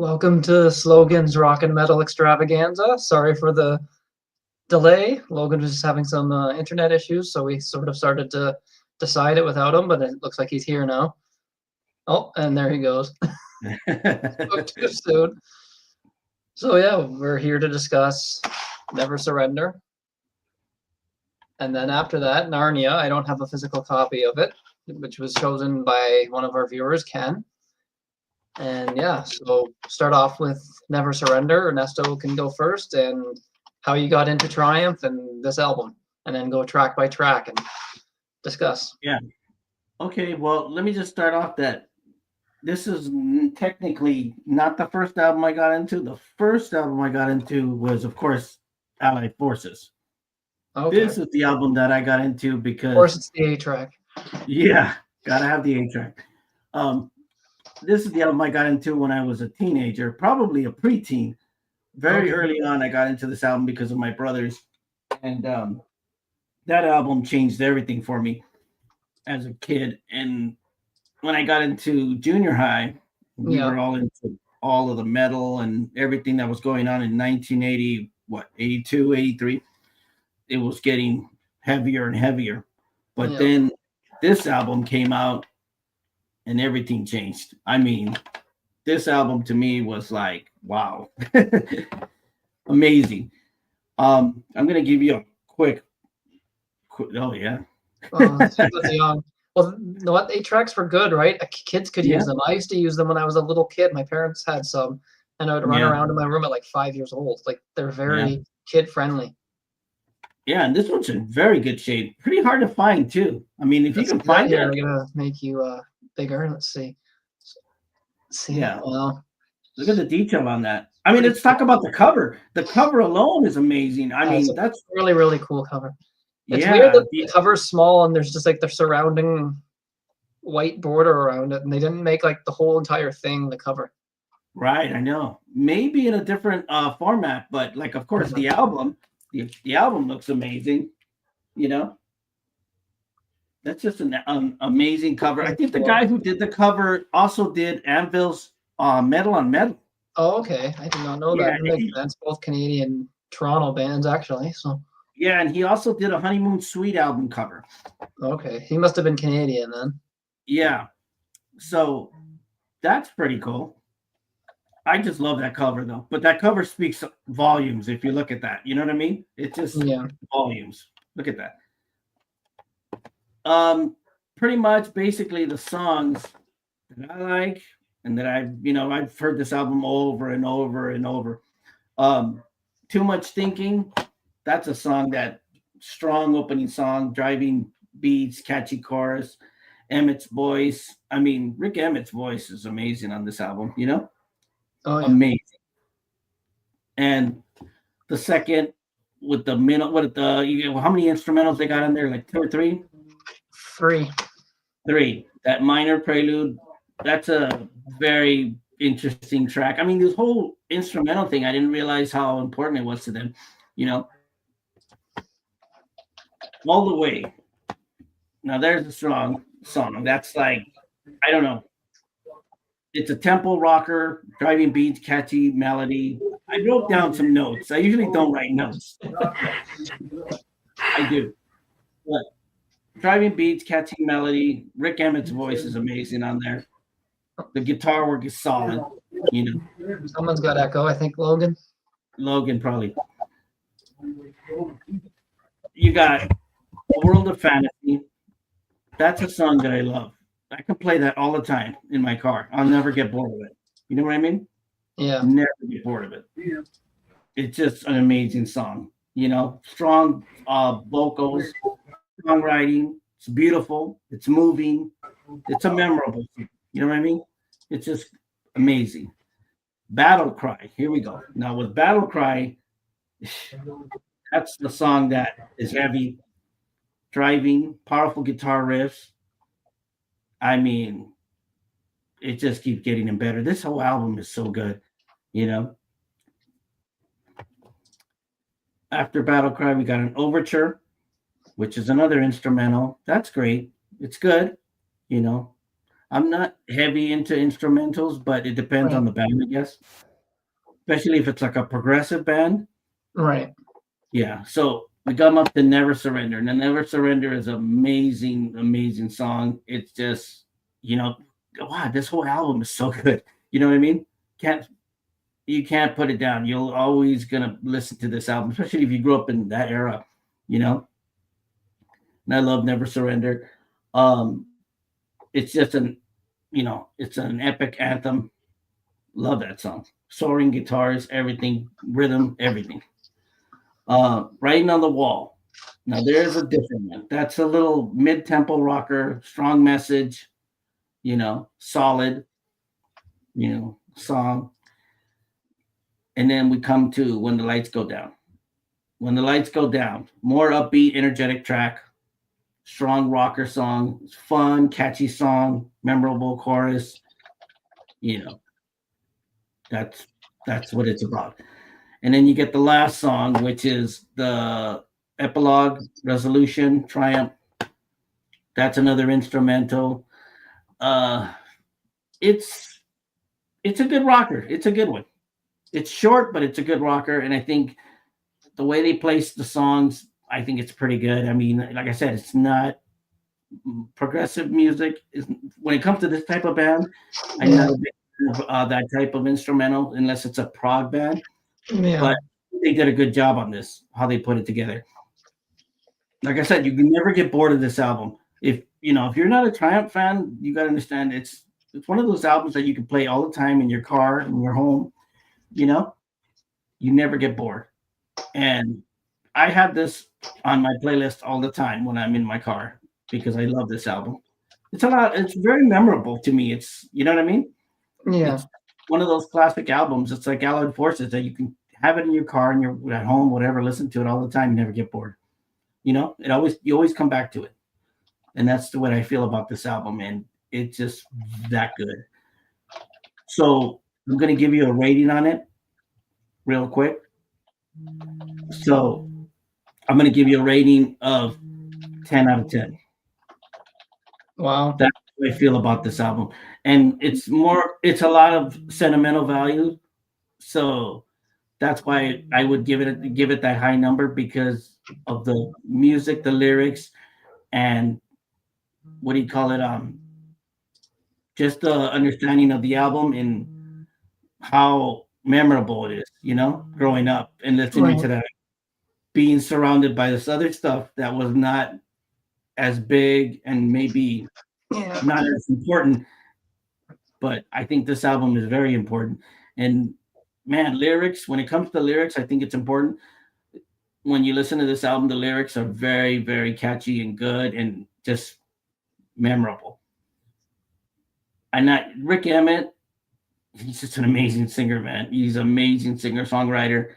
Welcome to Slogan's Rock and Metal Extravaganza. Sorry for the delay. Logan was just having some internet issues, so we sort of started to decide it without him, but it looks like he's here now. Oh, and there he goes. Spoke too soon. So yeah, we're here to discuss Never Surrender. And then after that, Narnia. I don't have a physical copy of it, which was chosen by one of our viewers, Ken. And yeah, so start off with Never Surrender. Ernesto can go first, and how you got into Triumph and this album, and then go track by track and discuss. Yeah. Okay. Well, let me just start off that this is technically not the first album I got into. The first album I got into was, of course, Allied Forces. Okay. This is the album that I got into Of course, because, it's the A track. yeah, gotta have the A track. This is the album I got into when I was a teenager, probably a preteen. Very Okay. early on, I got into this album because of my brothers, and that album changed everything for me as a kid. And when I got into junior high, we Yeah. were all into all of the metal and everything that was going on in 1980, 82, 83. It was getting heavier and heavier. But Yeah. then this album came out and everything changed. I mean, this album to me was like, wow, amazing. I'm going to give you a quick, oh, yeah. He was young. Well, you know what? 8 tracks were good, right? Kids could Yeah. use them. I used to use them when I was a little kid. My parents had some, and I would run Yeah. around in my room at like 5 years old. Like they're Yeah. very kid friendly. Yeah. And this one's in very good shape. Pretty hard to find, too. I mean, if you Let's can do that find here. it. I'm gonna make you bigger. Let's see. Yeah. Well, Look at the detail on that. I mean, pretty let's talk cool. about the cover. The cover alone is amazing. I It's mean, a that's, really, really cool cover. It's weird yeah. that the cover's small and there's just like the surrounding white border around it, and they didn't make like the whole entire thing the cover. Right. I know. Maybe in a different format, but like, of course, Mhm. the album looks amazing. You know, that's just an amazing cover. I Pretty think the cool. guy who did the cover also did Anvil's Metal on Metal. Oh, okay. I did not know that. Yeah. That makes sense. Both Canadian Toronto bands, actually. So, Yeah. And he also did a Honeymoon Suite album cover. okay. He must have been Canadian then. Yeah. So that's pretty cool. I just love that cover though. But that cover speaks volumes if you look at that. You know what I mean? It's just Yeah. volumes. Look at that. Pretty much basically the songs that I like and that I've heard this album over and over and over. Too Much Thinking, that's a song that strong opening song, driving beats, catchy chorus. Emmett's voice. I mean, Rick Emmett's voice is amazing on this album, Oh, yeah. amazing. And the second with the minute, how many instrumentals they got in there? Like two or three? 3. Three. That minor prelude, that's a very interesting track. I mean, this whole instrumental thing, I didn't realize how important it was to them, you know, all the way. Now, there's a strong song. That's like, I don't know. It's a tempo rocker, driving beats, catchy melody. I wrote down some notes. I usually don't write notes. I do. But driving beats, catchy melody. Rick Emmett's voice is amazing on there. The guitar work is solid. Someone's got echo. I think Logan. Logan probably. You got World of Fantasy. That's a song that I love. I can play that all the time in my car. I'll never get bored of it. You know what I mean? Yeah. Never get bored of it. It's just an amazing song. Strong vocals, strong writing. It's beautiful. It's moving. It's a memorable song. You know what I mean? It's just amazing. Battle Cry. Here we go. Now with Battle Cry, that's the song that is heavy, driving, powerful guitar riffs. I mean, it just keeps getting better. This whole album is so good, you know. After Battle Cry, we got an overture, which is another instrumental. That's great. It's good, you know. I'm not heavy into instrumentals, but it depends Right. on the band, I guess. Especially if it's like a progressive band. Right. Yeah. So we come up to Never Surrender. And the Never Surrender is amazing, amazing song. It's just, you know, wow, this whole album is so good. You know what I mean? Can't you can't put it down. You're always gonna listen to this album, especially if you grew up in that era, you know. And I love Never Surrender. Um, it's just it's an epic anthem. Love that song. Soaring guitars, everything, rhythm, everything. Writing on the Wall. Now there's a different one. That's a little mid-tempo rocker, strong message, solid, song. And then we come to When the Lights Go Down. When the Lights Go Down, more upbeat, energetic track, strong rocker song, fun, catchy song, memorable chorus. You know, that's that's what it's about. And then you get the last song, which is the epilogue, resolution, triumph. That's another instrumental. Uh, it's it's a good rocker. It's a good one. It's short, but it's a good rocker. And I think the way they place the songs, I think it's pretty good. I mean, like I said, it's not progressive music. Is when it comes to this type of band, I'm Yeah. not a big fan of that type of instrumental unless it's a prog band. Yeah. But they did a good job on this, how they put it together. Like I said, you can never get bored of this album. If you're not a Triumph fan, you got to understand it's one of those albums that you can play all the time in your car, in your home. You know, you never get bored. And I have this on my playlist all the time when I'm in my car because I love this album. It's a lot. It's very memorable to me. It's you know what I mean. Yeah. It's one of those classic albums. It's like Allied Forces that you can have it in your car and you're at home, whatever. Listen to it all the time. You never get bored. You always come back to it, and that's the way I feel about this album. And it's just that good. So I'm gonna give you a rating on it real quick. So I'm gonna give you a rating of 10 out of 10. Wow. That's what I feel about this album. And it's a lot of sentimental value. So that's why I would give it that high number because of the music, the lyrics, and what do you call it? Just the understanding of the album and how memorable it is, growing up and listening Right. to that, being surrounded by this other stuff that was not as big and maybe Yeah. not as important, but I think this album is very important. And man, lyrics, when it comes to lyrics, I think it's important. When you listen to this album, the lyrics are very, very catchy and good and just memorable. And not Rick Emmett, he's just an amazing singer, man. He's an amazing singer, songwriter.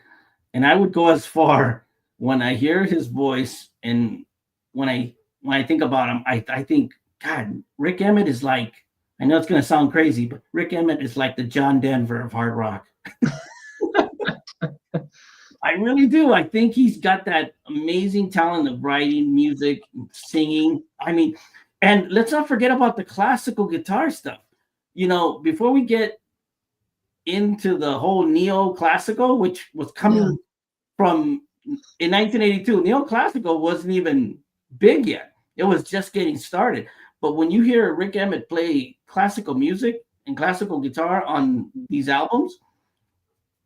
And I would go as far when I hear his voice and when I think about him, I think, God, Rick Emmett is like, I know it's gonna sound crazy, but Rick Emmett is like the John Denver of hard rock. I really do. I think he's got that amazing talent of writing music, singing. I mean, and let's not forget about the classical guitar stuff. Before we get into the whole neoclassical, which was Yeah. coming from in 1982, neoclassical wasn't even big yet. It was just getting started. But when you hear Rick Emmett play classical music and classical guitar on these albums,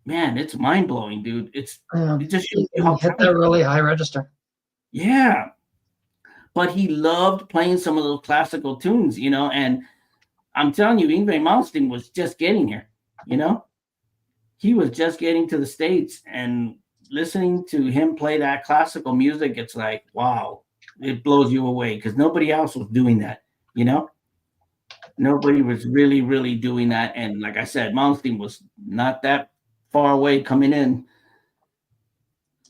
man, it's mind blowing, dude. Yeah. It just shows He you how hit that talented. really high register. Yeah, but he loved playing some of those classical tunes, and I'm telling you, Ingve Malmsteen was just getting here, you know. He was just getting to the States and listening to him play that classical music, it's like, wow, it blows you away because nobody else was doing that, you know? Nobody was really, really doing that. And like I said, Malmsteen was not that far away coming in.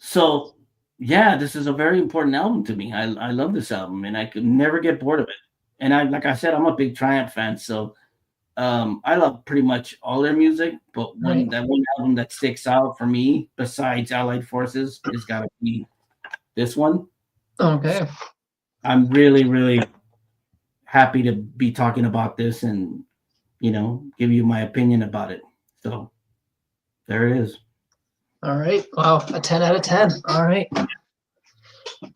So, yeah, this is a very important album to me. I love this album and I could never get bored of it. And like I said, I'm a big Triumph fan. So I love pretty much all their music, but Right. that one album that sticks out for me, besides Allied Forces, is got to be this one. Okay. I'm really, really happy to be talking about this and give you my opinion about it. So there it is. All right. Wow, a 10 out of 10. All right.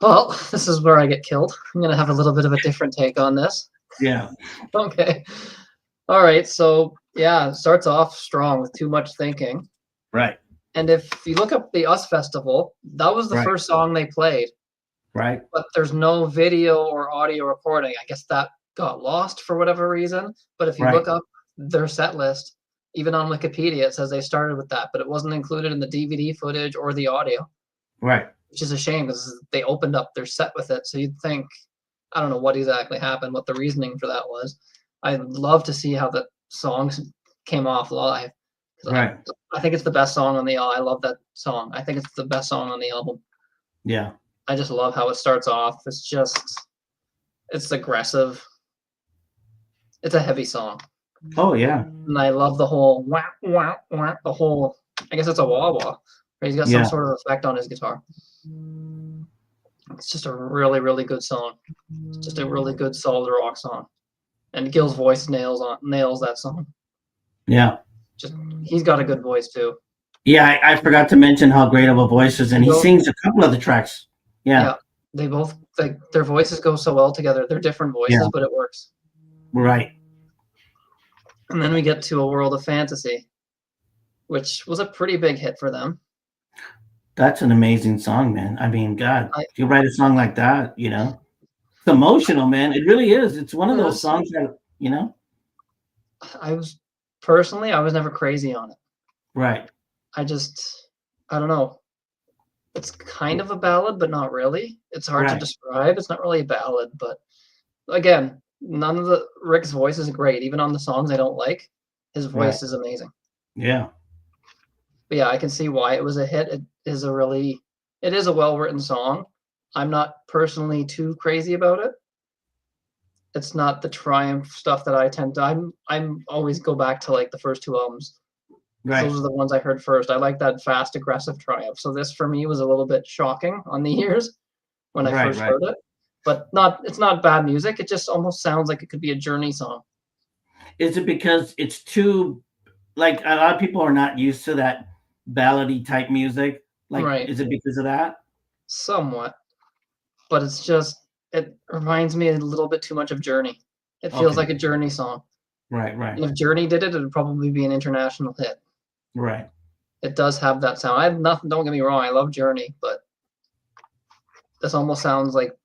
Well, this is where I get killed. I'm gonna have a little bit of a different take on this. Yeah. Okay. All right. So yeah, it starts off strong with Too Much Thinking. Right. And if you look up the US Festival, that was the Right. first song they played. Right. But there's no video or audio recording. I guess that got lost for whatever reason. But if you Right. look up their set list, even on Wikipedia, it says they started with that, but it wasn't included in the DVD footage or the audio, Right. which is a shame because they opened up their set with it. So you'd think, I don't know what exactly happened, what the reasoning for that was. I'd love to see how the songs came off live. Right. I think it's the best song on the album. I love that song. I think it's the best song on the album. Yeah. I just love how it starts off. It's aggressive. It's a heavy song. Oh yeah. And I love the whole wah, wah, wah, the whole, I guess it's a wah wah. He's got some sort of effect on his guitar. It's just a really, really good song. It's just a really good solid rock song. And Gil's voice nails that song. Yeah. He's got a good voice too. Yeah, I forgot to mention how great of a voice is, and he sings a couple of the tracks. Yeah. They both, like, their voices go so well together. They're different voices, but it works. Right. And then we get to A World of Fantasy, which was a pretty big hit for them. That's an amazing song, man. I mean, God, if you write a song like that, it's emotional, man. It really is. It's one of those songs that, I was never crazy on it. Right. I don't know. It's kind of a ballad, but not really. It's hard to describe. It's not really a ballad, but again, Rick's voice is great. Even on the songs I don't like, his voice is amazing. Yeah. But yeah, I can see why it was a hit. It is a well-written song. I'm not personally too crazy about it. It's not the Triumph stuff that I tend to. I'm always go back to like the first two albums. Right. Those are the ones I heard first. I like that fast, aggressive Triumph. So this for me was a little bit shocking on the ears when I first heard it. But it's not bad music. It just almost sounds like it could be a Journey song. Is it because it's too, like, a lot of people are not used to that ballady type music? Like, is it because of that? Somewhat. But it reminds me a little bit too much of Journey. It feels like a Journey song. Right. And if Journey did it, it would probably be an international hit. Right. It does have that sound. I have nothing, don't get me wrong, I love Journey, but this almost sounds like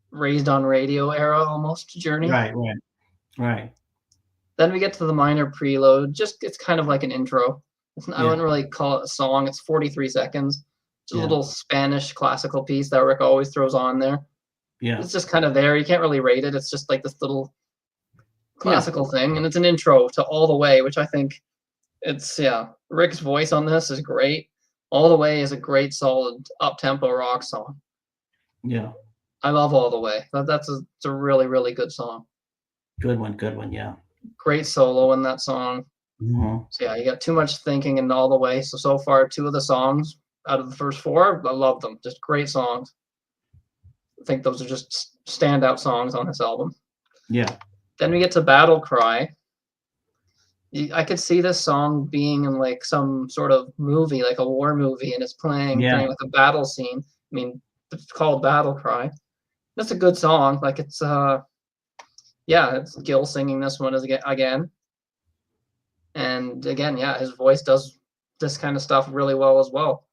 Raised on Radio era almost Journey. Right. Then we get to the minor prelude. It's kind of like an intro. I wouldn't really call it a song. It's 43 seconds. It's a little Spanish classical piece that Rick always throws on there. Yeah. It's just kind of there. You can't really rate it. It's just like this little classical thing, and it's an intro to All the Way, which I think Rick's voice on this is great. All the Way is a great, solid, up-tempo rock song. Yeah. I love All the Way. It's a really, really good song. Good one, yeah. Great solo in that song. Mm-hmm. So yeah, you got Too Much Thinking and All the Way. So far, two of the songs out of the first four, I love them. Just great songs. I think those are just standout songs on this album. Yeah. Then we get to Battle Cry. I could see this song being in like some sort of movie, like a war movie, and it's playing during like a battle scene. I mean, it's called Battle Cry. That's a good song. Like it's Gil singing this one again. And again, his voice does this kind of stuff really well as well.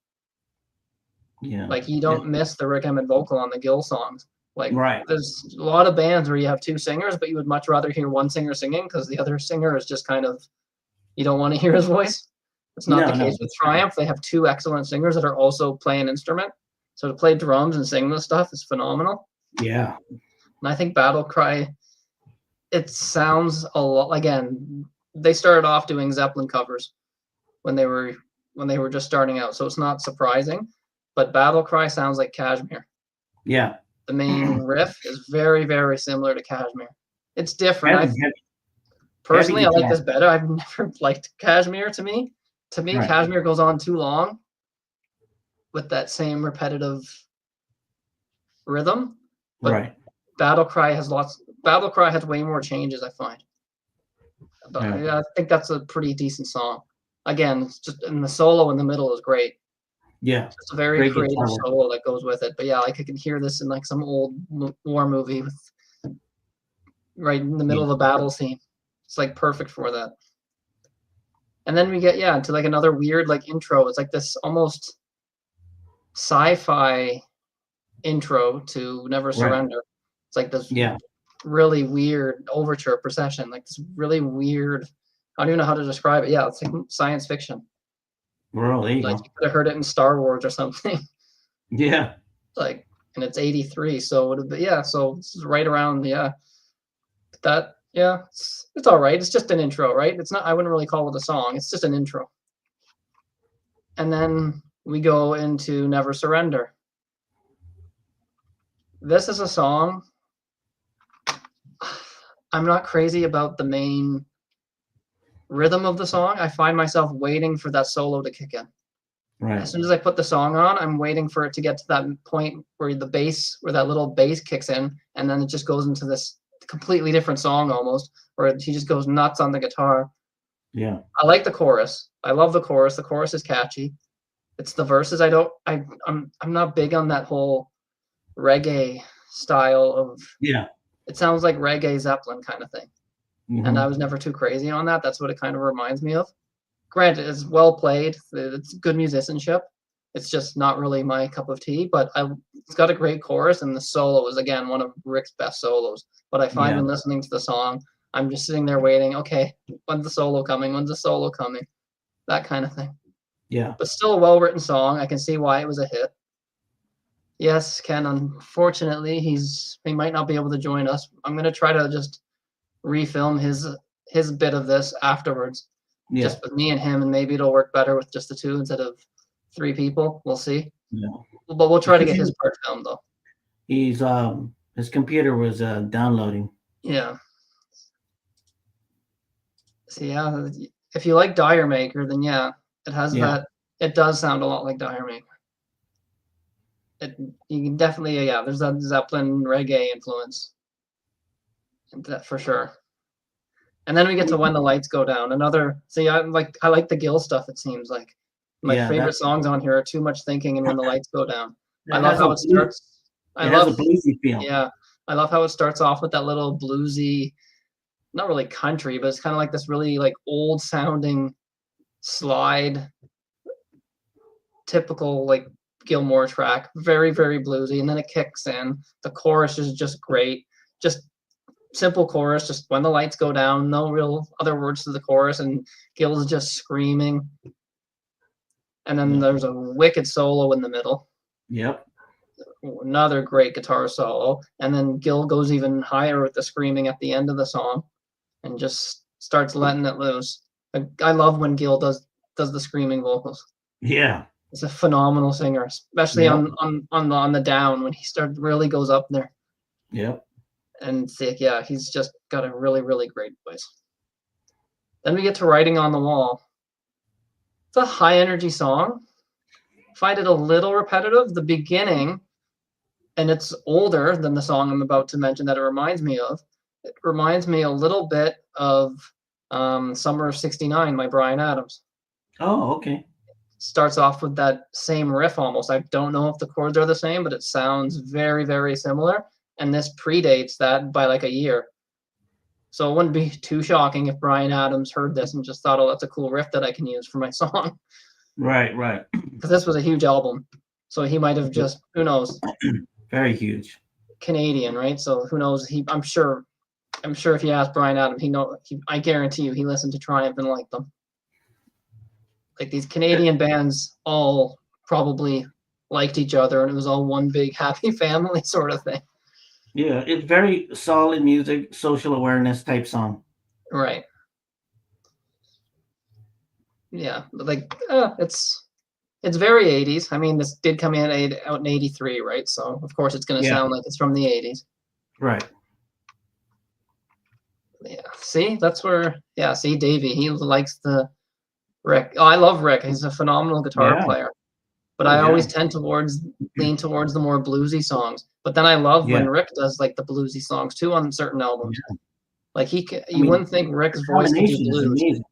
Yeah. Like you don't miss the Rick Emmett vocal on the Gil songs. Like there's a lot of bands where you have two singers, but you would much rather hear one singer singing because the other singer is just kind of, you don't want to hear his voice. It's not the case with Triumph. They have two excellent singers that are also playing instrument. So to play drums and sing this stuff is phenomenal. Yeah. And I think Battle Cry, it sounds a lot, again, they started off doing Zeppelin covers when they were just starting out. So it's not surprising, but Battle Cry sounds like Kashmir. Yeah. The main riff is very, very similar to Kashmir. It's different. Personally, I like this better. I've never liked Kashmir to me. To me, Kashmir goes on too long with that same repetitive rhythm. But Battle Cry has Battle Cry has way more changes, I find. But Yeah. I think that's a pretty decent song. Again, it's just and the solo in the middle is great. Yeah. It's a very Great creative guitar work. solo that goes with it. But yeah, like I can hear this in like some old war movie with right in the middle Yeah. of a battle scene. It's like perfect for that. And then we get into like another weird like intro. It's like this almost sci-fi intro to Never Right. Surrender. It's like this Yeah. really weird overture procession, like this really weird. I don't even know how to describe it. Yeah, it's like science fiction. Well, there you Like go. you could have heard it in Star Wars or something. Yeah. Like, and it's 83, so so this is right around that. Yeah, it's all right. It's just an intro, right? It's not. I wouldn't really call it a song. It's just an intro. And then we go into Never Surrender. This is a song. I'm not crazy about the main rhythm of the song. I find myself waiting for that solo to kick in. Right. As soon as I put the song on, I'm waiting for it to get to that point where the bass, where that little bass kicks in, and then it just goes into this completely different song almost, where he just goes nuts on the guitar. Yeah. I like the chorus. I love the chorus. The chorus is catchy. It's the verses I'm not big on that whole reggae style of. Yeah. It sounds like reggae Zeppelin kind of thing. Mm-hmm. And I was never too crazy on that. That's what it kind of reminds me of. Granted, it's well played. It's good musicianship. It's just not really my cup of tea. But it's got a great chorus, and the solo is again one of Rick's best solos. But I find when listening to the song, I'm just sitting there waiting. Okay, when's the solo coming? When's the solo coming? That kind of thing. Yeah. But still a well-written song. I can see why it was a hit. Yes, Ken. Unfortunately, he might not be able to join us. I'm gonna try to just refilm his bit of this afterwards. Yeah. Just with me and him, and maybe it'll work better with just the two instead of 3 people. We'll see. Yeah. But we'll try to get his part filmed though. He's his computer was downloading. Yeah. So yeah, if you like Dire Maker, then yeah, it has that. It does sound a lot like Dire Maker. You can definitely there's that Zeppelin reggae influence. That for sure. And then we get to When the Lights Go Down. I like the Gill stuff, it seems like. My favorite songs on here are Too Much Thinking and When the Lights Go Down. I love how it starts. It has a bluesy feel. Yeah. I love how it starts off with that little bluesy, not really country, but it's kind of like this really like old sounding slide, typical like Gilmore track. Very, very bluesy. And then it kicks in. The chorus is just great. Just simple chorus, just when the lights go down, no real other words to the chorus, and Gil's just screaming. And then there's a wicked solo in the middle. Yep. Another great guitar solo. And then Gil goes even higher with the screaming at the end of the song and just starts letting it loose. I love when Gil does the screaming vocals. Yeah. He's a phenomenal singer, especially on the down when he really goes up there. Yep. And he's just got a really, really great voice. Then we get to Writing on the Wall. It's a high energy song. I find it a little repetitive. The beginning, and it's older than the song I'm about to mention that it reminds me of. It reminds me a little bit of Summer of '69 by Bryan Adams. Oh, okay. Starts off with that same riff almost. I don't know if the chords are the same, but it sounds very, very similar. And this predates that by like a year. So it wouldn't be too shocking if Bryan Adams heard this and just thought, oh, that's a cool riff that I can use for my song. Right. Because this was a huge album. So he might have just, who knows? Very huge. Canadian, right? So who knows? I'm sure if you ask Bryan Adams, I guarantee you he listened to Triumph and liked them. Like these Canadian bands all probably liked each other and it was all one big happy family sort of thing. Yeah, it's very solid music, social awareness type song. Right. Yeah, but like it's very 80s. I mean, this did come out in 83, right? So of course it's going to sound like it's from the 80s. Right. Yeah. See, that's where. Yeah. See, Davey, he likes the Rick. Oh, I love Rick. He's a phenomenal guitar player. but I always tend towards lean towards the more bluesy songs. But then I love when Rick does like the bluesy songs too on certain albums. Like you wouldn't think Rick's voice could do combination is blues. amazing.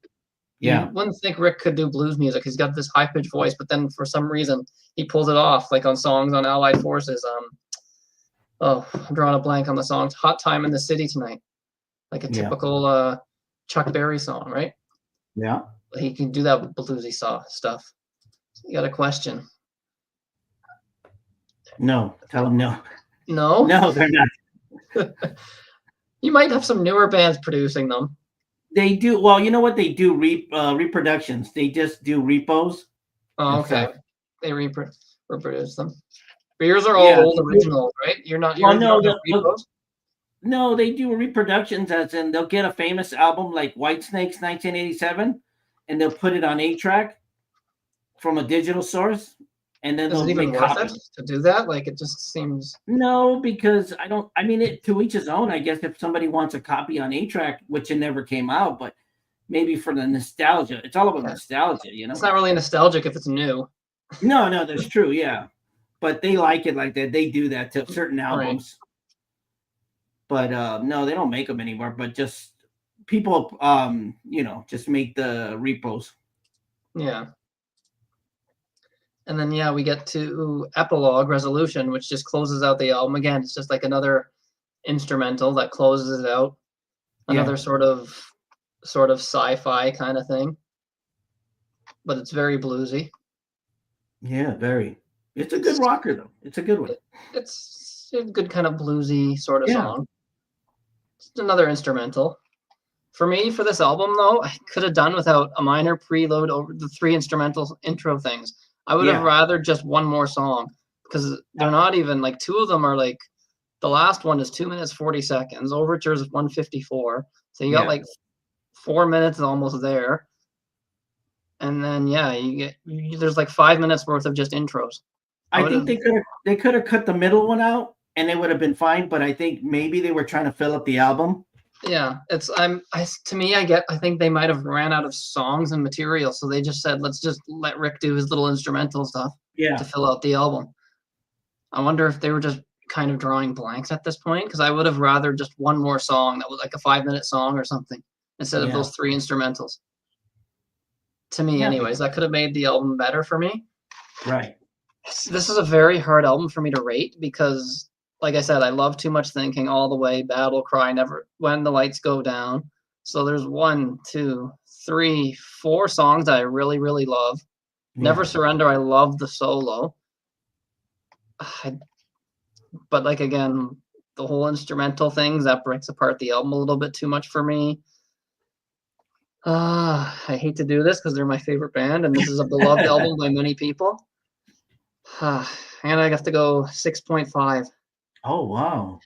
You wouldn't think Rick could do blues music. He's got this high pitched voice, but then for some reason he pulls it off, like on songs on Allied Forces. I'm drawing a blank on the songs. "Hot Time in the City Tonight," like a typical Chuck Berry song, right? Yeah. He can do that bluesy stuff. You got a question? No, tell him no. No? No, they're not. You might have some newer bands producing them. They do. Well, you know what? They do reproductions. They just do repos. Oh, okay. They reproduce them. But yours are all old originals, right? You're not. Well, no, repos? No, they do reproductions, as in they'll get a famous album like Whitesnake's 1987, and they'll put it on 8-track from a digital source, and then they'll make copies. To do that? Like, it just seems. No, because I mean, it to each his own. I guess if somebody wants a copy on 8-track, which it never came out, but maybe for the nostalgia. It's all about nostalgia, you know. It's not really nostalgic if it's new. No, that's true. Yeah, but they like it like that. They do that to certain albums. Right. But no, they don't make them anymore. But just people, just make the repos. Yeah. And then we get to Epilogue Resolution, which just closes out the album. Again, it's just like another instrumental that closes it out. Another sort of sci-fi kind of thing. But it's very bluesy. Yeah, very. It's a good rocker though. It's a good one. It's a good kind of bluesy sort of song. It's another instrumental. For me, for this album though, I could have done without a minor preload over the 3 instrumental intro things. I would have rather just one more song, because they're not even like 2 of them are like, the last one is 2 minutes 40 seconds. Overture is 1:54. So you got like 4 minutes almost there. And then there's like 5 minutes worth of just intros. I think they could have cut the middle one out and it would have been fine, but I think maybe they were trying to fill up the album. Yeah, I think they might have ran out of songs and material, so they just said, let's just let Rick do his little instrumental stuff to fill out the album. I wonder if they were just kind of drawing blanks at this point, because I would have rather just one more song that was like a 5-minute song or something instead of those 3 instrumentals. To me, anyways, that could have made the album better for me. Right. This is a very hard album for me to rate because, like I said, I love Too Much Thinking all the way, Battle Cry, Never When the Lights Go Down. So there's 1, 2, 3, 4 songs that I really, really love. Never Surrender, I love the solo. But like, again, the whole instrumental things, that breaks apart the album a little bit too much for me. I hate to do this because they're my favorite band, and this is a beloved album by many people. And I have to go 6.5. Oh, wow.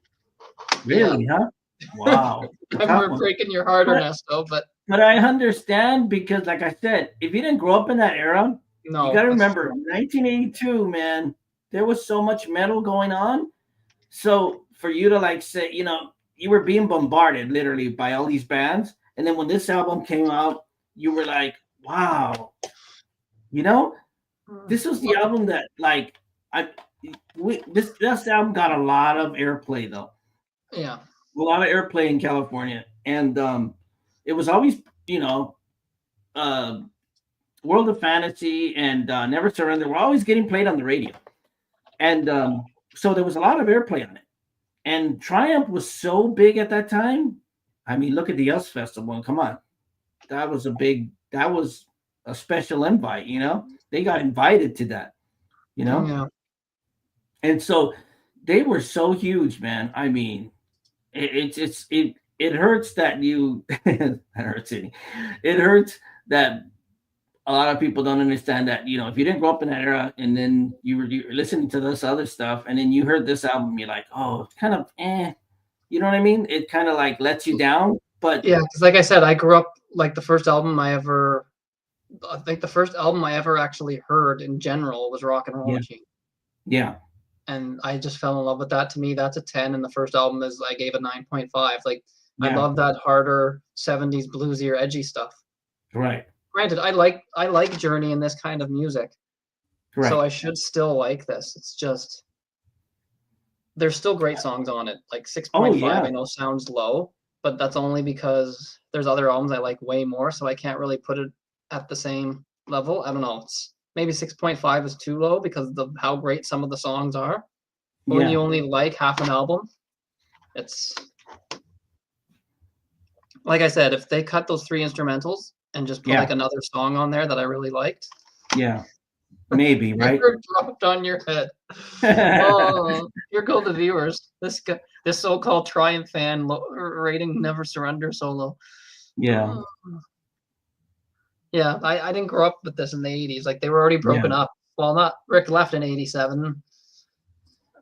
Really, huh? Wow. I'm breaking your heart, Ernesto, but I understand, because like I said, if you didn't grow up in that era, you got to remember, 1982, man, there was so much metal going on. So for you to like say, you were being bombarded literally by all these bands. And then when this album came out, you were like, wow, this was the album that like, this album got a lot of airplay though. Yeah. A lot of airplay in California. And it was always, World of Fantasy and Never Surrender were always getting played on the radio. And so there was a lot of airplay on it. And Triumph was so big at that time. I mean, look at the US Festival. Come on. That was a special invite, They got invited to that, Yeah. And so they were so huge, man. I mean, it hurts that it hurts that a lot of people don't understand that, if you didn't grow up in that era and then you were listening to this other stuff and then you heard this album, you're like, oh, it's kind of you know what I mean? It kind of like lets you down. But yeah, because like I said, I grew up like the first album I ever actually heard in general was Rock and Roll Machine. Yeah. And I just fell in love with that. To me, that's a 10. And the first album I gave a 9.5. Like, I love that harder 70s bluesy or edgy stuff. Right. Granted, I like Journey and this kind of music. So Correct. I should still like this. It's just there's still great songs on it. Like Oh 6.5 yeah. I know sounds low, but that's only because there's other albums I like way more, so I can't really put it at the same level. I don't know. It's maybe 6.5 is too low because of how great some of the songs are. But when you Yeah. only like half an album, it's like I said, if they cut those three instrumentals and just put like Yeah. another song on there that I really liked, Yeah. Maybe, right? you're dropped on your head. Oh, here go the viewers. This so-called Triumph fan rating Never Surrender solo. Yeah. Oh. Yeah, I didn't grow up with this in the 80s. Like they were already broken Yeah. up. Well, not Rick left in 87.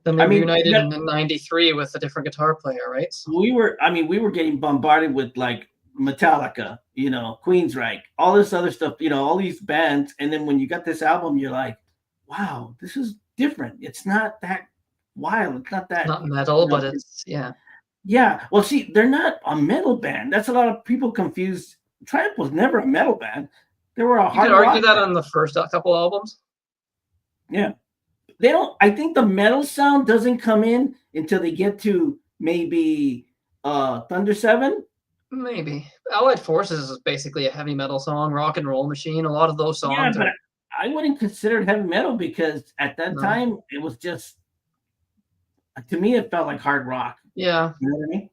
Then they I mean, reunited in 93 with a different guitar player, right? So, we were getting bombarded with like Metallica, Queensryche, all this other stuff, all these bands. And then when you got this album, you're like, wow, this is different. It's not that wild. It's not it's that, not metal, but it's yeah. yeah. Well, see, they're not a metal band. That's a lot of people confused. Triumph was never a metal band. They were a You could hard argue rock that band. on the first couple albums. Yeah. They don't, I think the metal sound doesn't come in until they get to maybe Thunder Seven. Maybe. Allied Forces is basically a heavy metal song, Rock and Roll Machine. A lot of those Yeah, songs but are I wouldn't consider it heavy metal because at that no. time it was just, to me it felt like hard rock. Yeah. You know what I mean?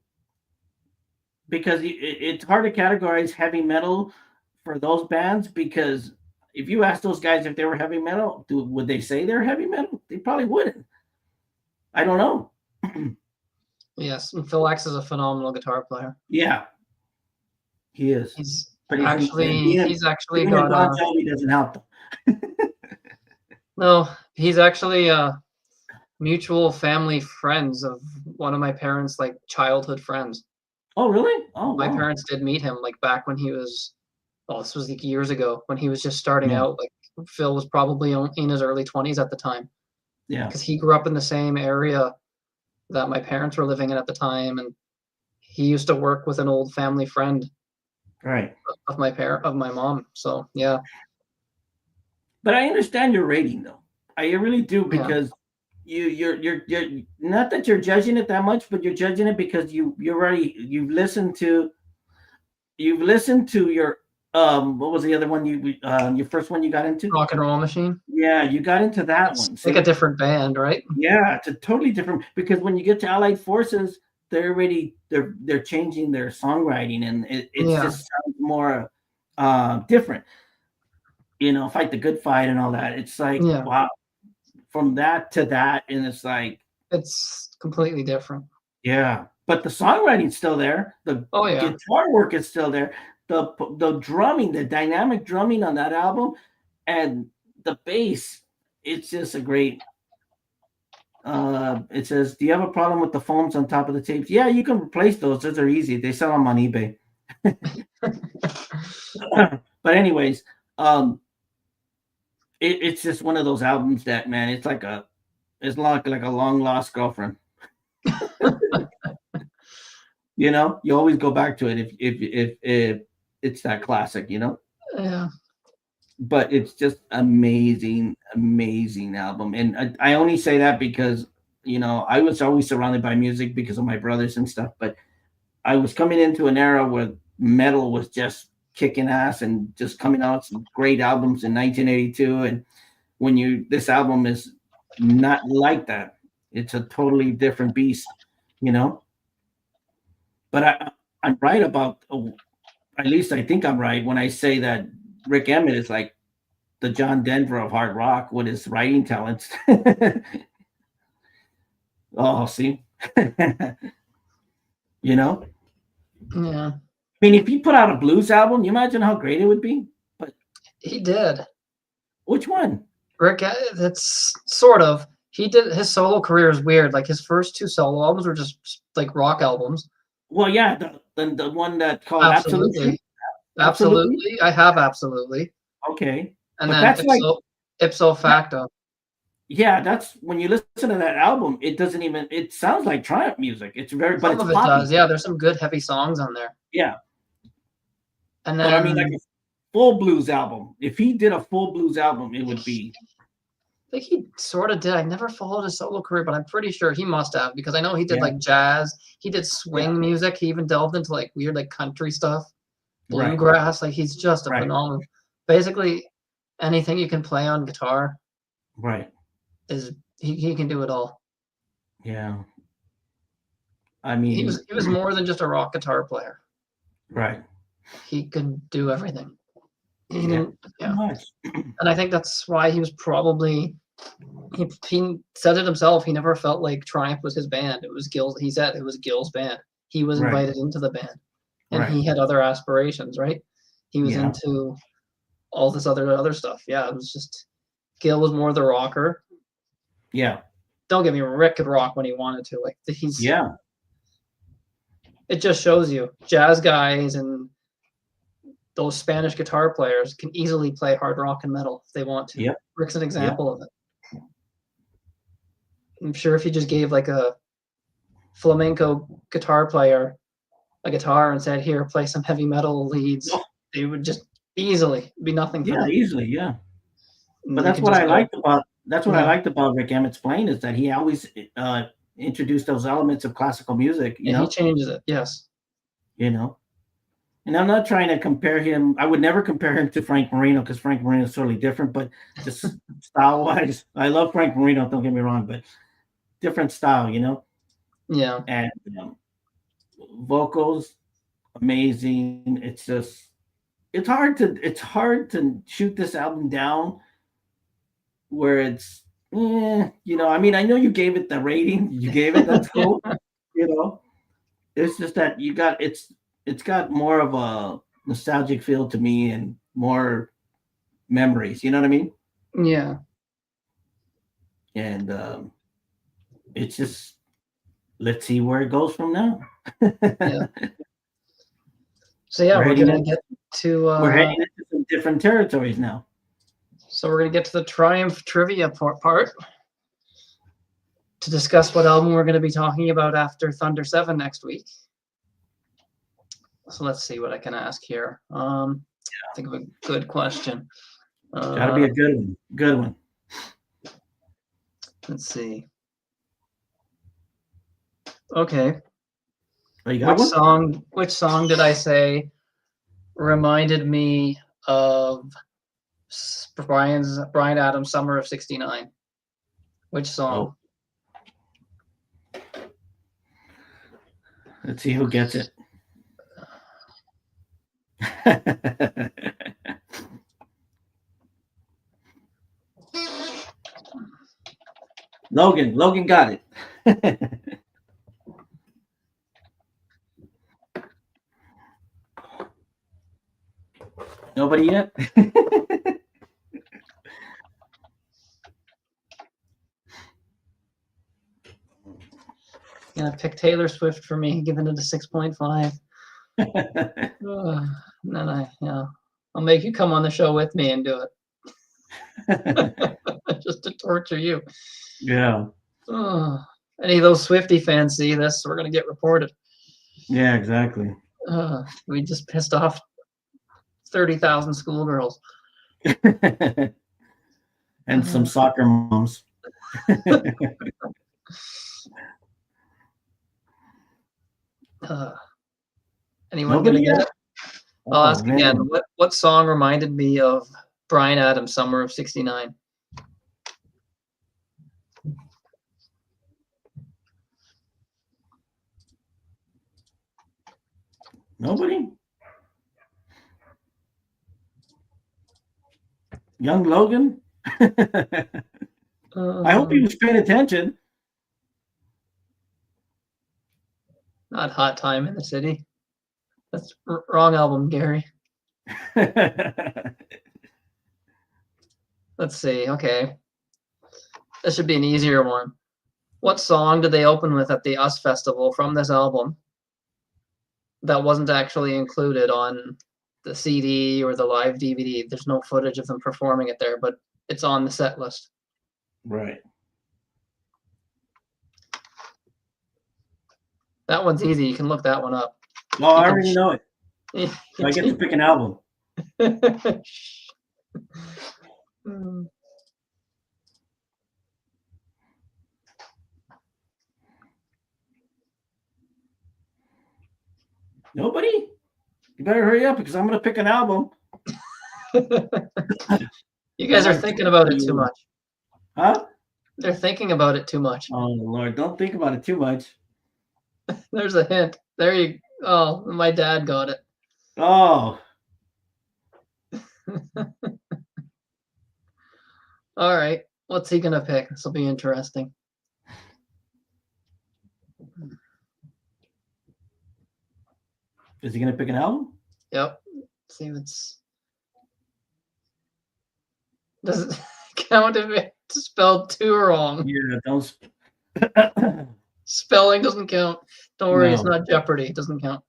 Because it's hard to categorize heavy metal for those bands because if you ask those guys if they were heavy metal, would they say they're heavy metal? They probably wouldn't. I don't know. Yes. And Phil X is a phenomenal guitar player. Yeah, he is. He's But he's actually being in got Bon Jovi doesn't help them. no, he's actually mutual family friends of one of my parents' like childhood friends. Oh, really? Oh, My wow. parents did meet him like back when he was this was like years ago when he was just starting Yeah, out. Like Phil was probably in his early 20s at the time yeah, because he grew up in the same area that my parents were living in at the time, and he used to work with an old family friend right. of my mom. So yeah, But I understand your rating though. I really do yeah, because you're not that you're judging it that much, but you're judging it because you've listened to your what was the other one your first one you got into? Rock and Roll Machine. Yeah, you got into that It's one. like a See? different band, right? Yeah, it's a totally different because when you get to Allied Forces, they're changing their songwriting and it's Yeah, just sounds more different. Fight the good fight and all that. It's like, yeah. wow, from that to that, and it's like, It's completely different. yeah. But the songwriting's still there. The Oh yeah, guitar work is still there. The drumming, the dynamic drumming on that album, and the bass, it's just a great. It says, "Do you have a problem with the foams on top of the tapes?" Yeah, you can replace those. Those are easy. They sell them on eBay. But anyways, it's just one of those albums that, man, it's like a long lost girlfriend. You always go back to it if it's that classic. yeah, But it's just amazing, amazing album. And I only say that because I was always surrounded by music because of my brothers and stuff. But I was coming into an era where metal was just kicking ass and just coming out some great albums in 1982. And this album is not like that. It's a totally different beast, you know. But I'm right about, at least I think I'm right when I say that Rick Emmett is like the John Denver of hard rock with his writing talents. Oh, see, you know. yeah. I mean, if he put out a blues album, you imagine how great it would be. But He did. which one? Rick, that's sort of. He did his solo career is weird. Like his first two solo albums were just like rock albums. Well, yeah, the one that called Absolutely. Absolutely, absolutely. I have absolutely, Okay, and but then that's like, ipso facto. yeah, that's when you listen to that album, it doesn't even. It sounds like Triumph music. But Some it's of it poppy. does. Yeah, there's some good heavy songs on there. Yeah, And but I mean, then like a full blues album. If he did a full blues album, it would be. think he sort of did. I never followed his solo career, but I'm pretty sure he must have because I know he did Yeah. like jazz. He did Yeah. swing music. He even delved into like weird like country stuff, Right. bluegrass. Like he's just a Right. phenomenal. Basically, anything you can play on guitar Right. is he can do it all. Yeah. I He mean, was more than just a rock guitar player. right. He could do everything. He Yeah. didn't, yeah. Much. And I think that's why he was probably he said it himself. He never felt like Triumph was his band. It was Gil's. He said it was Gil's band. He was Right. invited into the band, and Right. he had other aspirations. Right? He was Yeah. into all this other stuff. Yeah, it was just Gil was more the rocker. Yeah. Don't get me wrong, Rick could rock when he wanted to. Like he's. Yeah. It just shows you jazz guys and those Spanish guitar players can easily play hard rock and metal if they want to. Yep. Rick's an Yep. example of it. I'm sure if you just gave like a flamenco guitar player a guitar and said, "Here, play some heavy metal leads," Oh, they would just easily be nothing for yeah. them. Easily. Yeah. And But you that's could what just I go, liked about yeah, Rick Emmett's playing is that he always introduced those elements of classical music. and he changes it. Yes, You know. And I'm not trying to compare him. I would never compare him to Frank Marino because Frank Marino is totally different. But just style wise, I love Frank Marino. Don't get me wrong, but different style, yeah, And vocals, amazing. It's just it's hard to shoot this album down where it's I mean, I know you gave it the rating you gave it. That's cool. You know, it's just that it's got more of a nostalgic feel to me and more memories. You know what I mean? yeah. And it's just let's see where it goes from now. Yeah. So yeah, we're we're heading gonna in, get to we're heading into some different territories now. so we're gonna get to the Triumph trivia part to discuss what album we're gonna be talking about after Thunder 7 next week. So let's see what I can ask here. Think of a good question. Got to be a good one. Good one. Let's see. Okay. Oh, you got one? Which song did I say reminded me of Bryan Adams' Summer of '69? Which song? Oh. Let's see who gets it. Logan got it. Nobody yet? Gonna pick Taylor Swift for me, giving it a 6.5. And then I'll make you come on the show with me and do it. Just to torture you. Yeah. Any of those Swiftie fans see this, we're gonna get reported. Yeah, exactly. We just pissed off 30,000 schoolgirls. And some soccer moms. Anyone Nobody gonna get yet? it? I'll ask man. again. What song reminded me of Bryan Adams' Summer of '69? Nobody? Young Logan? I hope he was paying attention. Not Hot Time in the City. That's wrong album, Gary. Let's see. Okay. This should be an easier one. What song did they open with at the US Festival from this album that wasn't actually included on the CD or the live DVD? There's no footage of them performing it there, but it's on the set list. Right. That one's easy. You can look that one up. Oh, I already know it. So I get to pick an album. Nobody? You better hurry up because I'm gonna pick an album. You guys are thinking about it too much. Huh? They're thinking about it too much. Oh Lord, don't think about it too much. There's a hint. There you. Oh, my dad got it. Oh, All right. What's he gonna pick? This will be interesting. is he gonna pick an album? Yep. See if it's. Does it count if it's spelled too wrong? Yeah, don't. Spelling doesn't count. Don't worry, it's No. not Jeopardy. It doesn't count.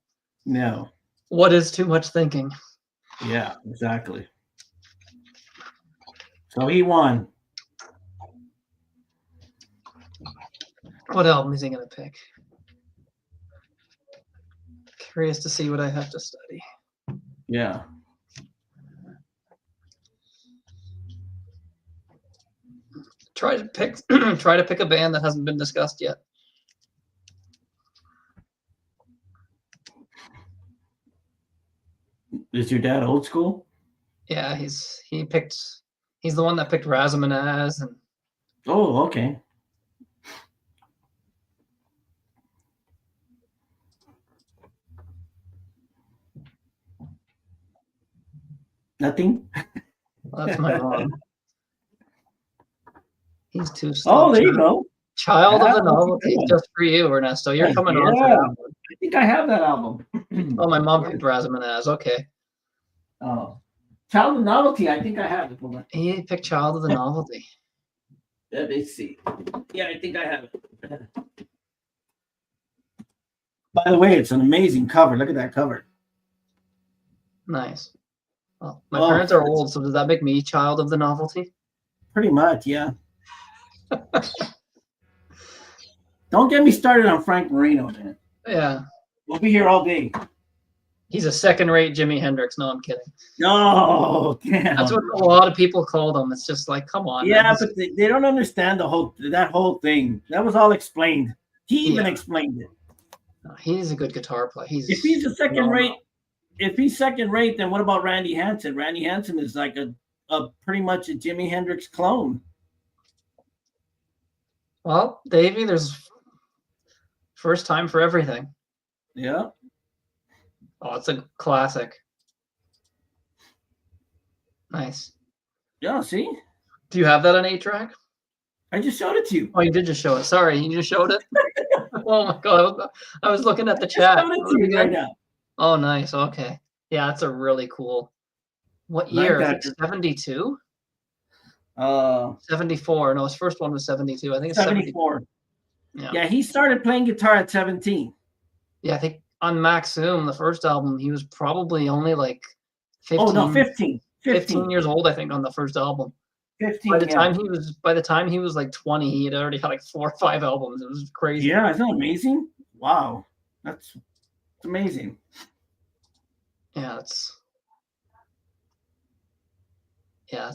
No. What is too much thinking? Yeah, exactly. So he won. What album is he gonna pick? Curious to see what I have to study. Yeah. Try to pick try to pick a band that hasn't been discussed yet. Is your dad old school? Yeah, he's the one that picked Razamanaz and Oh, okay. Nothing. that's my mom. He's too slow. Oh, there you go. Child of Yeah, the that's a Novelty, good one. just for you, Ernesto. You're coming on for Yeah. that one. I think I have that album. Oh, my mom picked Razamanaz. Okay. Oh, Child of Novelty. I think I have it. Hold on. He picked Child of the Novelty. Let me see. Yeah, I think I have it. By the way, it's an amazing cover. Look at that cover. Nice. Well, my Oh, parents are that's- old, so does that make me Child of the Novelty? Pretty much, yeah. Don't get me started on Frank Marino, man. Yeah. We'll be here all day. He's a second-rate Jimi Hendrix. No, I'm kidding. No, damn. That's what a lot of people called him. It's just like, come on. Yeah, man. but they don't understand that whole thing. That was all explained. He even Yeah. explained it. He's a good guitar player. If he's a second phenomenal. rate, if he's second rate, then what about Randy Hansen? Randy Hansen is like a pretty much a Jimi Hendrix clone. Well, Davey, there's first time for everything. Yeah. Oh, it's a classic. Nice. Yeah, see? Do you have that on 8-track? I just showed it to you. Oh, you did just show it. Sorry, you just showed it. Oh my god, I was looking at the I just chat. showed it to you right now. Oh, nice. Okay. Yeah, that's a really cool. What Like year? that. 72? 74. 74. No, his first one was 72. I think it's 74. Yeah, he started playing guitar at 17. Yeah, I think on Max Zoom, the first album, he was probably only like 15. Oh no, 15. 15 years old, I think, on the first album. 15. By the time he was like 20, he had already had like 4 or 5 albums. It was crazy. Yeah, isn't that amazing? Wow. That's amazing. Yeah, it's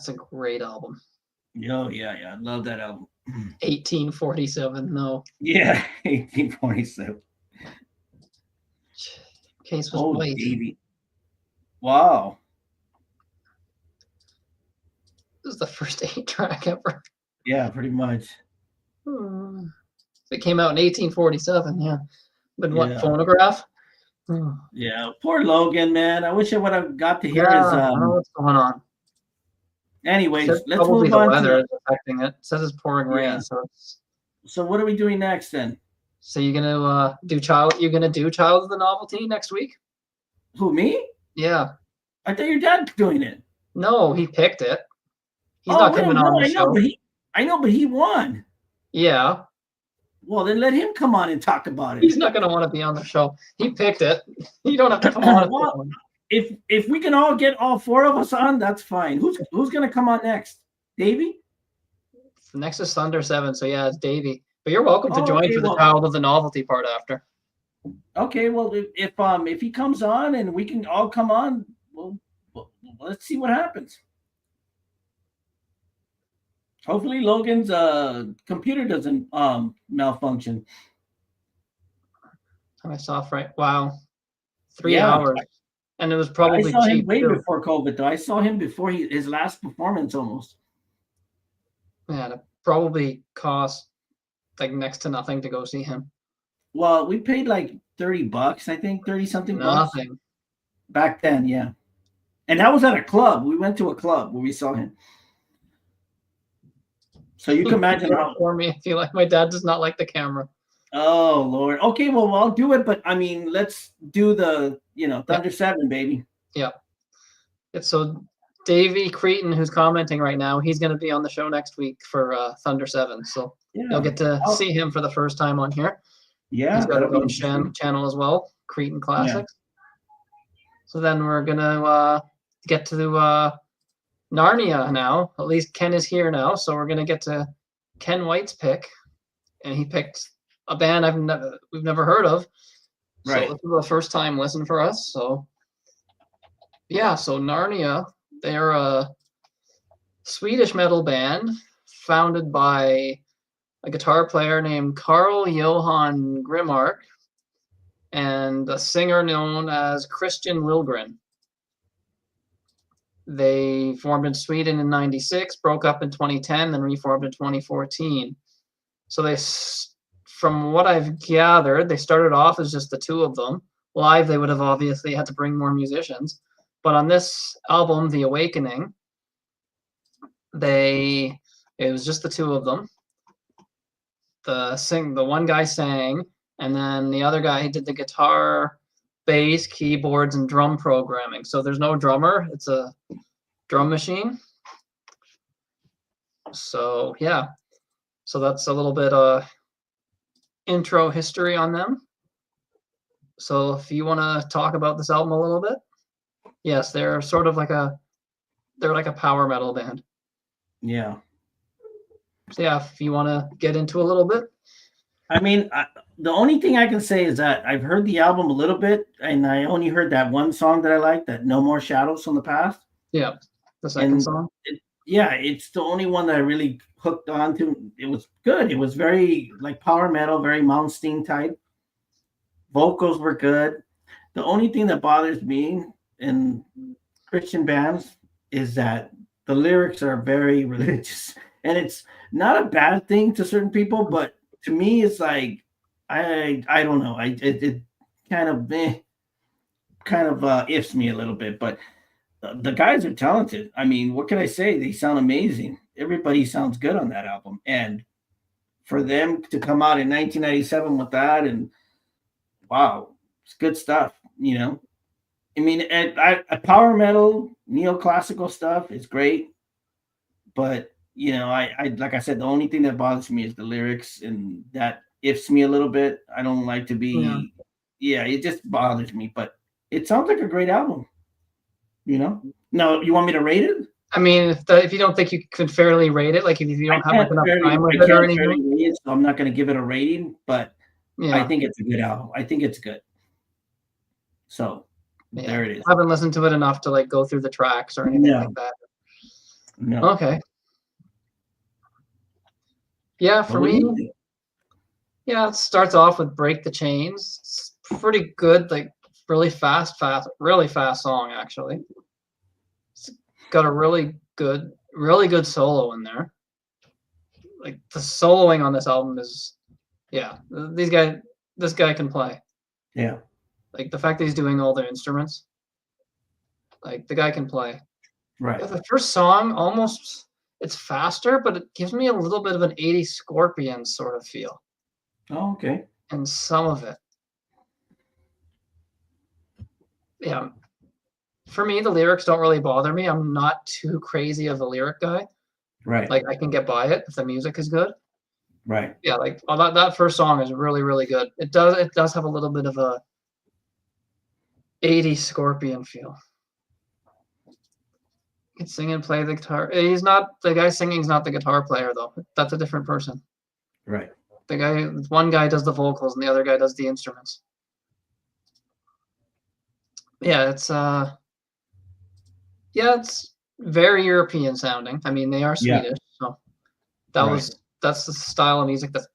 a great album. Oh, yeah. I love that album. 1847. No. Yeah, 1847. Case was Oh, white. Davey. Wow. This is the first 8-track ever. Yeah, pretty much. It came out in 1847. Yeah. But what, Yeah. phonograph? Yeah, poor Logan, man. I wish I would have got to hear Yeah, his. I don't know what's going on. Anyways, Says let's probably move the on. weather is affecting it. It says it's pouring rain, Yeah. so what are we doing next then? so you're gonna do Child of the Novelty next week? Who, me? Yeah. I thought your dad's doing it. No, he picked it. He's Oh, not well, coming no, on the I know, show. but he won. Yeah. Well, then let him come on and talk about it. He's not gonna want to be on the show. He picked it. You don't have to come on. Well, if we can all get all 4 of us on, that's fine. Who's gonna come on next? Davey? The next is Thunder 7, so yeah, it's Davey. But you're welcome to Oh, join okay, for the well- Child of the Novelty part after. Okay, well, if he comes on and we can all come on, well, let's see what happens. Hopefully Logan's computer doesn't malfunction. I saw right. Wow. 3 Yeah, hours, and it was I probably saw him cheap way too. before COVID, though. I saw him before his last performance almost. Yeah, it probably cost like next to nothing to go see him. Well, we paid like $30, I think, 30 something bucks Nothing. back then. Yeah. And that was at a club. We went to a club where we saw him. So you can imagine Do it how. for me. I feel like my dad does not like the camera. Oh Lord. Okay, well I'll do it, but I mean, let's do the Yeah, Thunder 7, baby. yeah. It's so Davey Cretan, who's commenting right now, he's going to be on the show next week for Thunder 7. So you'll Yeah. get to Oh, see him for the first time on here. He's yeah, got that'll his be own interesting. channel as well, Cretan Yeah. Classics. So then we're going to get to Narnia now. At least Ken is here now. So we're going to get to Ken White's pick. And he picked a band we've never heard of. So Right. this is the first time listen for us. So yeah, so Narnia, they're a Swedish metal band founded by a guitar player named Carl Johan Grimmark and a singer known as Christian Lillgren. They formed in Sweden in 96, broke up in 2010, then reformed in 2014. So from what I've gathered, they started off as just the two of them. Live, they would have obviously had to bring more musicians. But on this album, The Awakening, it was just the two of them. The one guy sang, and then the other guy did the guitar, bass, keyboards, and drum programming. So there's no drummer; it's a drum machine. So yeah, so that's a little bit intro history on them. So if you want to talk about this album a little bit, yes, they're sort of like they're like a power metal band. Yeah. So yeah, if you want to get into a little bit. I mean, the only thing I can say is that I've heard the album a little bit, and I only heard that one song that I like, that No More Shadows from the Past. Yeah, the second And song. yeah, it's the only one that I really hooked on to. It was good. It was very like power metal, very Malmsteen type. Vocals were good. The only thing that bothers me in Christian bands is that the lyrics are very religious, and it's not a bad thing to certain people, but to me, it's like I don't know. It kind of ifs me a little bit, but the guys are talented. I mean, what can I say? They sound amazing. Everybody sounds good on that album, and for them to come out in 1997 with that, and wow, it's good stuff. I mean, power metal, neoclassical stuff is great, but I like I said, the only thing that bothers me is the lyrics, and that ifs me a little bit. I don't like to Yeah. be, yeah, it just bothers me. But it sounds like a great album. No, you want me to rate it? I mean, if you don't think you could fairly rate it, like if you don't have like enough time with I it or can't fairly anything. rate it, so I'm not going to give it a rating. But I Yeah. think it's a good album. I think it's good. So Yeah. there it is. I haven't listened to it enough to like go through the tracks or anything like that. No. Okay. Yeah, for me, yeah, it starts off with Break the Chains. It's pretty good, like really really fast song actually. It's got a really good solo in there. Like the soloing on this album is, yeah, this guy can play. Yeah. Like the fact that he's doing all the instruments, like the guy can play. Right. Yeah, the first song it's faster, but it gives me a little bit of an 80s Scorpions sort of feel. Oh, okay. And some of it. Yeah. For me, the lyrics don't really bother me. I'm not too crazy of a lyric guy. Right. Like I can get by it if the music is good. Right. Yeah, like that first song is really, really good. It does have a little bit of a 80s Scorpion feel. He can sing and play the guitar. He's not the guy singing's not the guitar player though. That's a different person. Right. One guy does the vocals and the other guy does the instruments. Yeah, it's very European sounding. I mean, they are Swedish, so that's the style of music that's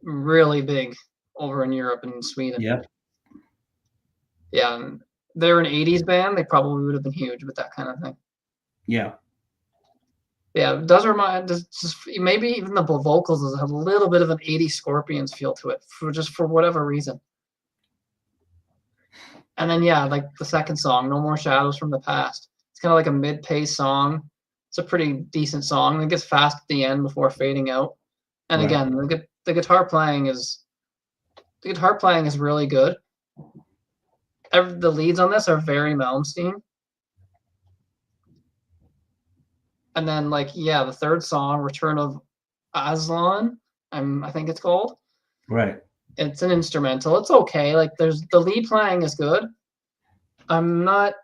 really big over in Europe and Sweden. Yeah. Yeah, and they're an '80s band. They probably would have been huge with that kind of thing. Yeah. Yeah, it does remind just maybe even the vocals have a little bit of an '80s Scorpions feel to it for whatever reason. And then yeah, like the second song, No More Shadows from the Past. It's kind of like a mid-pace song. It's a pretty decent song. It gets fast at the end before fading out. And Right. again, the guitar playing is really good. The leads on this are very Malmsteen. And then like yeah, the third song, Return of Aslan, I think it's called. Right. It's an instrumental. It's okay. Like there's the lead playing is good. I'm not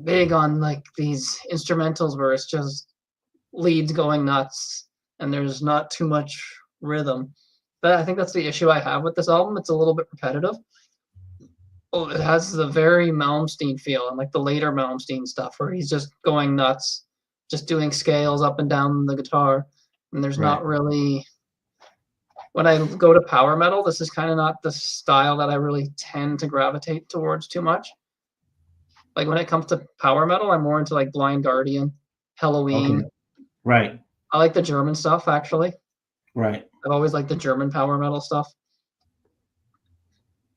big on like these instrumentals where it's just leads going nuts and there's not too much rhythm. But I think that's the issue I have with this album. It's a little bit repetitive. Oh, it has the very Malmsteen feel and like the later Malmsteen stuff where he's just going nuts, just doing scales up and down the guitar. And there's not really when I go to power metal, this is kind of not the style that I really tend to gravitate towards too much. Like when it comes to power metal, I'm more into like Blind Guardian, Halloween. Okay. Right. I like the German stuff actually. Right. I've always liked the German power metal stuff.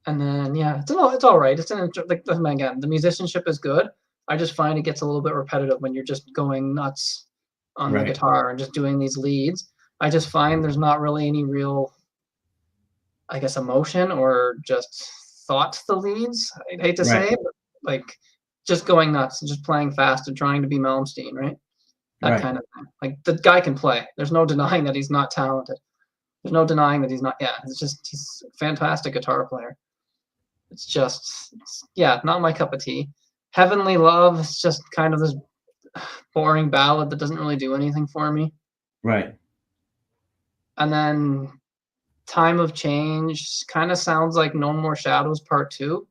And then yeah, it's all right. It's like again, the musicianship is good. I just find it gets a little bit repetitive when you're just going nuts on the guitar and just doing these leads. I just find there's not really any real, I guess, emotion or just thought to the leads. I'd hate to say, but like just going nuts and just playing fast and trying to be Malmsteen, right? That kind of thing. Like the guy can play. There's no denying that he's not talented. There's no denying that he's not. Yeah, he's a fantastic guitar player. It's just not my cup of tea. Heavenly Love is just kind of this boring ballad that doesn't really do anything for me. Right. And then Time of Change kind of sounds like No More Shadows Part 2.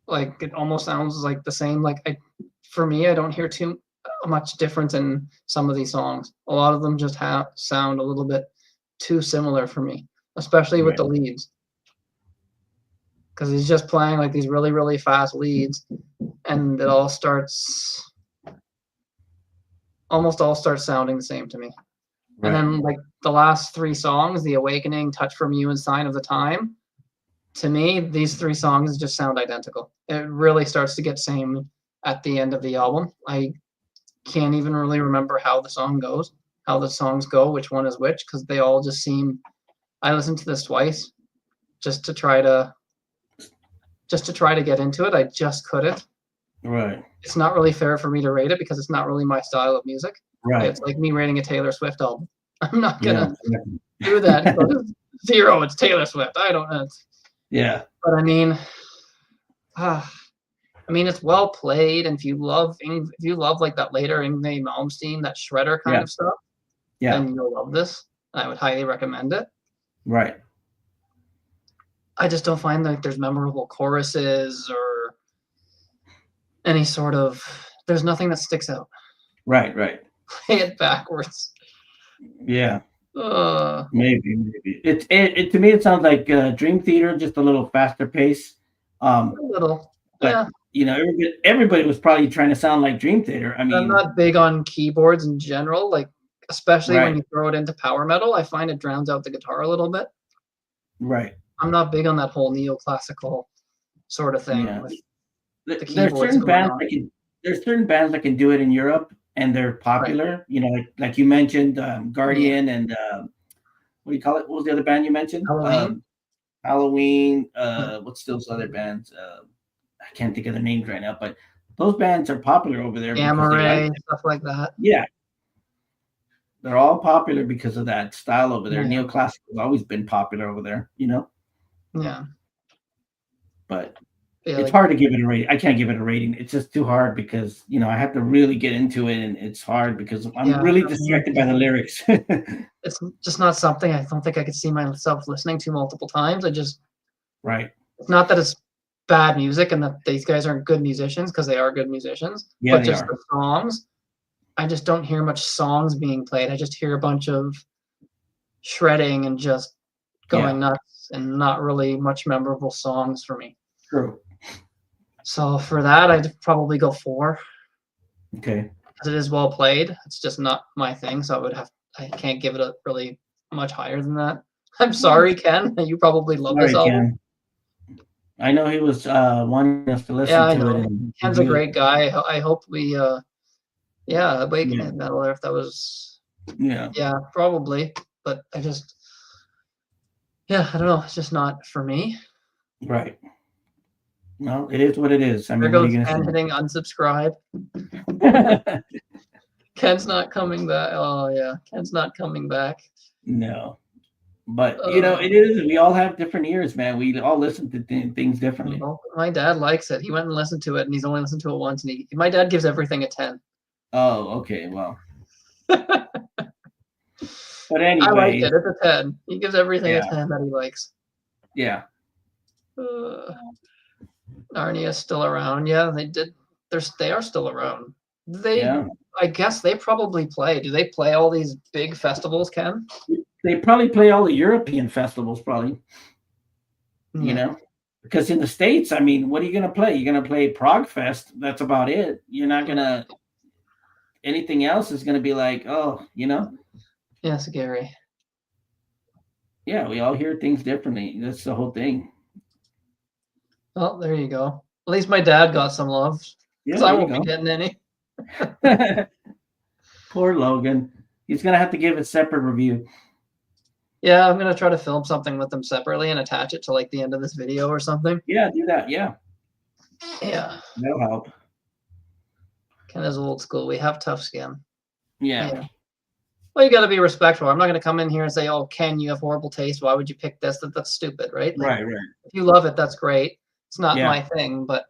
Like it almost sounds like the same. Like for me, I don't hear too much difference in some of these songs. A lot of them just sound a little bit too similar for me, especially with the leads. Because he's just playing like these really, really fast leads, and it almost all starts sounding the same to me. And then like the last three songs, The Awakening, Touch From You, and Sign of the Time, to me, these three songs just sound identical. It really starts to get same at the end of the album. I can't even really remember how the songs go, which one is which, because they all just seem. I listened to this twice just to try to get into it. I just couldn't. Right. It's not really fair for me to rate it because it's not really my style of music. Right. It's like me rating a Taylor Swift album. I'm not gonna do that. 0, it's Taylor Swift. I don't know. Yeah. But I mean, it's well played, and if you love like that later Yngwie Malmsteen, that shredder kind of stuff, then you'll love this. I would highly recommend it. Right. I just don't find like there's memorable choruses or any sort of. There's nothing that sticks out. Right. Play it backwards. Yeah. Maybe. It to me it sounds like Dream Theater, just a little faster pace. A little. But, everybody was probably trying to sound like Dream Theater. I mean, I'm not big on keyboards in general, like especially when you throw it into power metal. I find it drowns out the guitar a little bit. Right. I'm not big on that whole neoclassical sort of thing. Yeah. The there's certain bands that can do it in Europe, and they're popular. Right. Like you mentioned, Guardian and what do you call it? What was the other band you mentioned? Halloween. What's those other bands? I can't think of their names right now, but those bands are popular over there. Gamma Ray, stuff like that. Yeah. They're all popular because of that style over there. Yeah. Neoclassical has always been popular over there, Yeah. But it's hard to give it a rating. I can't give it a rating. It's just too hard because, I have to really get into it, and it's hard because I'm really distracted by the lyrics. It's just not something I don't think I could see myself listening to multiple times. It's not that it's bad music and that these guys aren't good musicians, because they are good musicians. Yeah, but just the songs, I just don't hear much songs being played. I just hear a bunch of shredding and just going nuts, and not really much memorable songs for me. True. So for that, I'd probably go 4. Okay. Because it is well played. It's just not my thing, so I can't give it a really much higher than that. I'm sorry, Ken. You probably love this Sorry, album. Ken. I know he was wanting us to Yeah, listen I to it know. and Ken's a review it. great guy. I hope we yeah, Awakening Yeah. Metal, if that was Yeah. yeah, probably. But yeah, I don't know. It's just not for me. Right. Well, it is what it is. I There mean, what are goes you Ken gonna hitting unsubscribe. say? Ken's not coming back. Oh yeah, Ken's not coming back. No. But Uh, it is. We all have different ears, man. We all listen to things differently. well, my dad likes it. He went and listened to it, and he's only listened to it once. And my dad gives everything a 10. Oh, okay. Well, but I like anyways, it. It's a 10. He gives everything a yeah, 10 that he likes. yeah, Uh, Narnia's still around. Yeah, they are still around. yeah. I guess they probably play. Do they play all these big festivals, Ken? They probably play all the European festivals, probably. Yeah. Because in the States, I mean, what are you gonna play? You're gonna play Prague Fest. That's about it. You're not gonna. Anything else is gonna be like, oh, Yes, Gary. yeah. We all hear things differently. That's the whole thing. Oh, there you go. At least my dad got some love, Yeah, because I there you won't be getting any. go. Poor Logan. He's gonna have to give a separate review. Yeah, I'm gonna try to film something with them separately and attach it to like the end of this video or something. Yeah, do that. Yeah, Yeah. that'll help. Ken is old school. We have tough skin. Yeah, Yeah. Well, you got to be respectful. I'm not going to come in here and say, "Oh, Ken, you have horrible taste. Why would you pick this?" That's stupid, right? Like, right. if you love it, that's great. It's not Yeah, my thing, but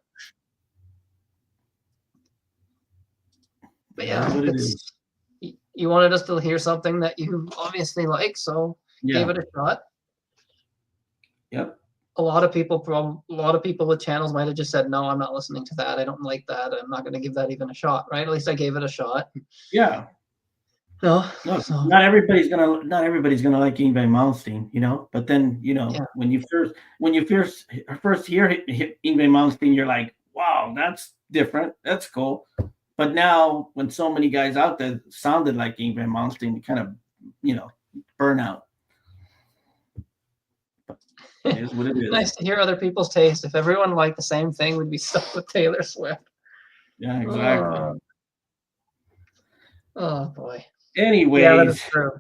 yeah, that's what it is. you wanted us to hear something that you obviously like, so gave Yeah. it a shot. Yep. A lot of people with channels might have just said, "No, I'm not listening to that. I don't like that. I'm not going to give that even a shot." Right? At least I gave it a shot. Yeah. No, Look, so not everybody's gonna like Ingve Malmsteen, But then, yeah, when you first hear Ingve Malmsteen, you're like, wow, that's different. That's cool. But now, when so many guys out there sounded like Ingve Malmsteen, you kind of, burn out. But it is what it is. nice to hear other people's taste. If everyone liked the same thing, we'd be stuck with Taylor Swift. Yeah, exactly. Oh boy. Anyways, Yeah, that is true.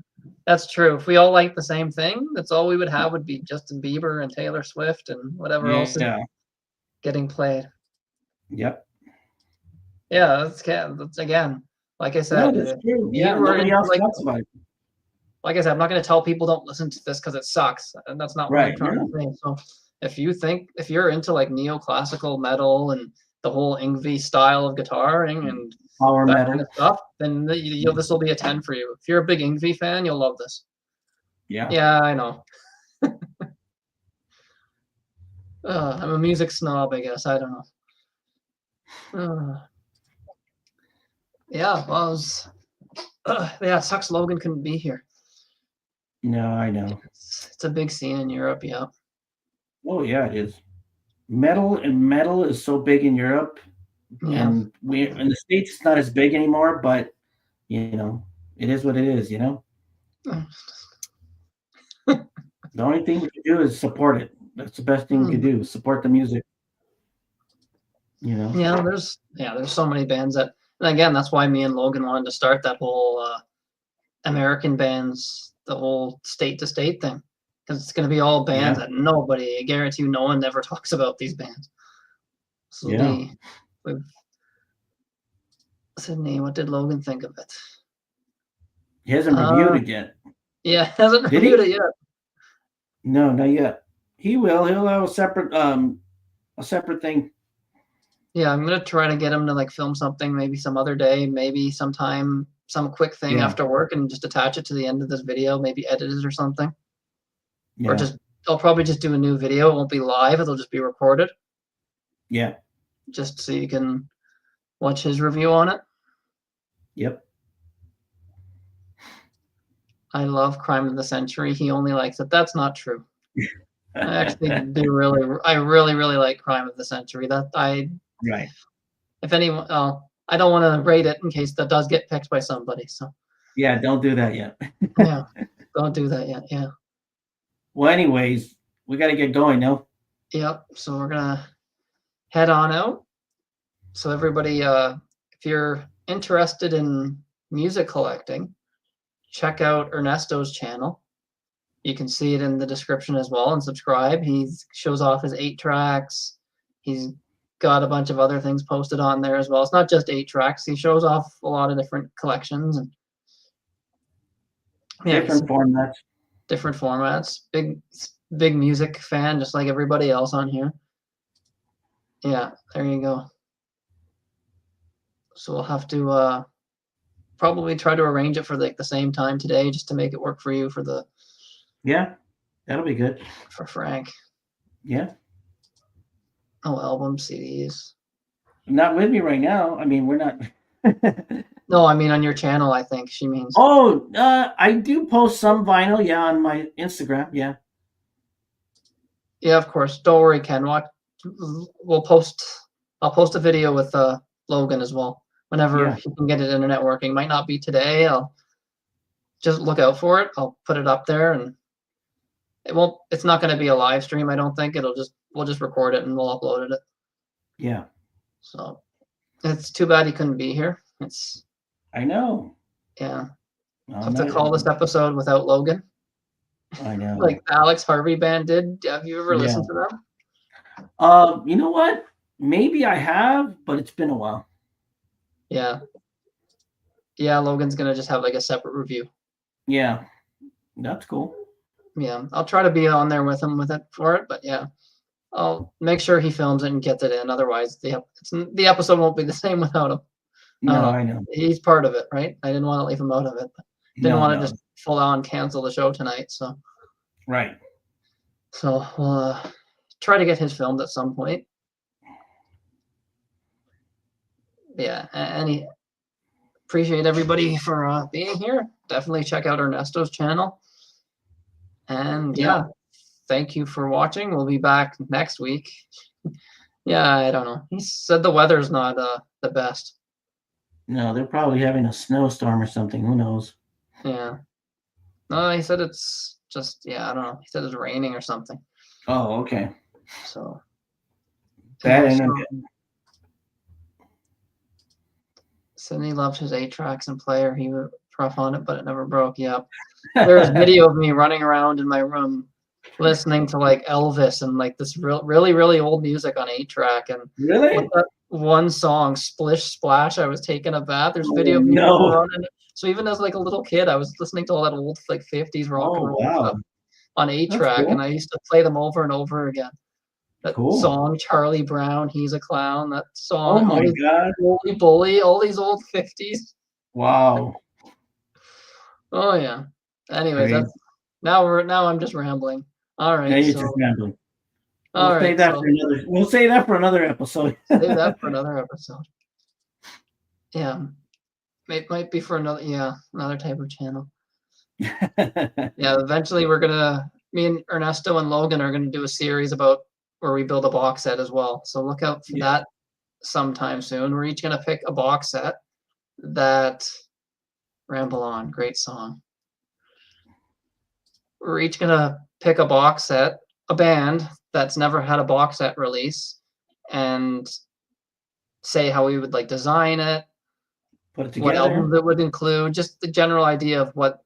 That's true. If we all liked the same thing, that's all we would have would be Justin Bieber and Taylor Swift and whatever else is yeah, getting played. yep. Yeah, that's again, like I No, said, that's true. you Yeah, were nobody into else talks about it. like I said, I'm not going to tell people don't listen to this because it sucks, and that's not what I'm Right. trying Yeah. to say. So if you're into like neoclassical metal and the whole Yngwie style of guitaring and Power that metal. kind of stuff, then this will be a 10 for you. If you're a big Yngwie fan, you'll love this. Yeah. Yeah, I know. I'm a music snob, I guess. I don't know. Yeah, well, yeah, it sucks Logan couldn't be here. No, I know. It's a big scene in Europe, yeah. Oh yeah, it is. Metal is so big in Europe, Yeah. and we in the States it's not as big anymore. But it is what it is. The only thing we can do is support it. That's the best thing we can do. Support the music. Yeah, there's so many bands that, and again, that's why me and Logan wanted to start that whole American bands, the whole state to state thing, because it's going to be all bands that I guarantee you, no one ever talks about these bands. So Sydney, what did Logan think of it? He hasn't reviewed it yet. Yeah, hasn't reviewed it yet. No, not yet. He will. He'll have a separate thing. Yeah, I'm gonna try to get him to like film something, maybe some other day, maybe sometime, some quick thing after work, and just attach it to the end of this video, maybe edit it or something. Yeah. Or I'll probably just do a new video. It won't be live. It'll just be recorded. Yeah. Just so you can watch his review on it. Yep. I love Crime of the Century. He only likes it. That's not true. I actually do I really, really like Crime of the Century. That Right. if anyone, I don't want to rate it in case that does get picked by somebody. So Yeah, don't do that yet. yeah, don't do that yet. Yeah. Well, anyways, we got to get going now. Yep. So we're gonna head on out. So everybody, if you're interested in music collecting, check out Ernesto's channel. You can see it in the description as well, and subscribe. He shows off his 8 tracks. He's got a bunch of other things posted on there as well. It's not just 8 tracks. He shows off a lot of different collections and yeah, Different formats. different formats. Big music fan, just like everybody else on here. Yeah, there you go. So we'll have to probably try to arrange it for like the same time today, just to make it work for you for Yeah, that'll be good. for Frank. Yeah. Oh, albums, CDs. Not with me right now. I mean, we're not. No, I mean on your channel, I think she means. Oh, I do post some vinyl, yeah, on my Instagram, yeah. Yeah, of course. Don't worry, Ken. We'll post. I'll post a video with Logan as well whenever Yeah. he can get it internet working. Might not be today. I'll just look out for it. I'll put it up there, and it won't. It's not going to be a live stream. I don't think we'll just record it and we'll upload it. Yeah. So it's too bad he couldn't be here. It's I know. yeah. No, Have to call this episode without Logan, I know. like the Alex Harvey band did. Have you ever listened to them? You know what? Maybe I have, but it's been a while. Yeah. Yeah, Logan's gonna just have like a separate review. Yeah. That's cool. Yeah, I'll try to be on there with him for it, but yeah, I'll make sure he films it and gets it in. Otherwise, the episode won't be the same without him. No, I know. He's part of it, right? I didn't want to leave him out of it, but didn't want to No. just full on cancel the show tonight. So Right. we'll try to get his filmed at some point. Yeah, and appreciate everybody for being here. Definitely check out Ernesto's channel. And yeah, thank you for watching. We'll be back next week. Yeah, I don't know. He said the weather's not the best. No, they're probably having a snowstorm or something. Who knows? Yeah. No, he said it's just, yeah, I don't know. He said it's raining or something. Oh, okay. So That yeah, and Sydney loved his 8 tracks and player. He was rough on it, but it never broke. Yep. There's video of me running around in my room listening to like Elvis and like this really old music on 8-track. And really? with that one song, Splish Splash, I was taking a bath. There's video of me no. running. So even as like a little kid, I was listening to all that old like 50s rock and roll stuff on 8-track, cool. and I used to play them over and over again. That song, Charlie Brown, He's a Clown. That song, oh my God, Bully Bully, all these old 50s. Wow. Oh yeah. Anyways, now I'm just rambling. All right. Yeah, you're just rambling. All right. We'll say that for another episode. Save that for another episode. Yeah. It might be for another type of channel. Yeah, eventually me and Ernesto and Logan are gonna do a series about where we build a box set as well. So look out for that sometime soon. We're each gonna pick a box set that Ramble On, great song. We're each gonna pick a box set, a band that's never had a box set release, and say how we would like design it, put it together, what albums it would include, just the general idea of what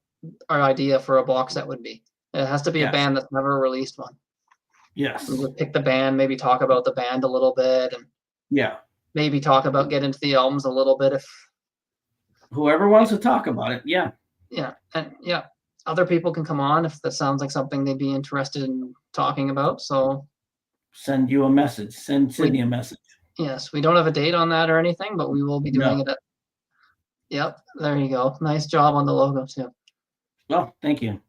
our idea for a box set would be. It has to be a band that's never released one. Yes. We would pick the band, maybe talk about the band a little bit, and maybe talk about get into the albums a little bit if whoever wants to talk about it. Yeah. Yeah, and other people can come on if that sounds like something they'd be interested in talking about. So send you a message. Send Sydney a message. Yes, we don't have a date on that or anything, but we will be doing it. Yep, there you go. Nice job on the logo too. Well, thank you.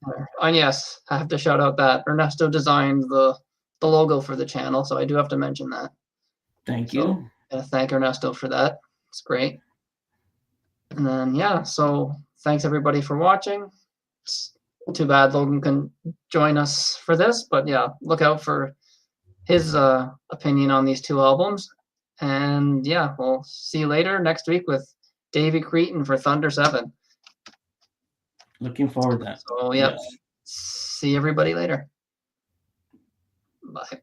And yes, I have to shout out that Ernesto designed the logo for the channel, so I do have to mention that. Thank you. Thank Ernesto for that. It's great. And then so thanks everybody for watching. It's too bad Logan couldn't join us for this, but look out for his opinion on these 2 albums. And yeah, we'll see you later next week with Davey Cretan for Thunder 7. Looking forward to that. So, yeah, Yes. see everybody later. Bye.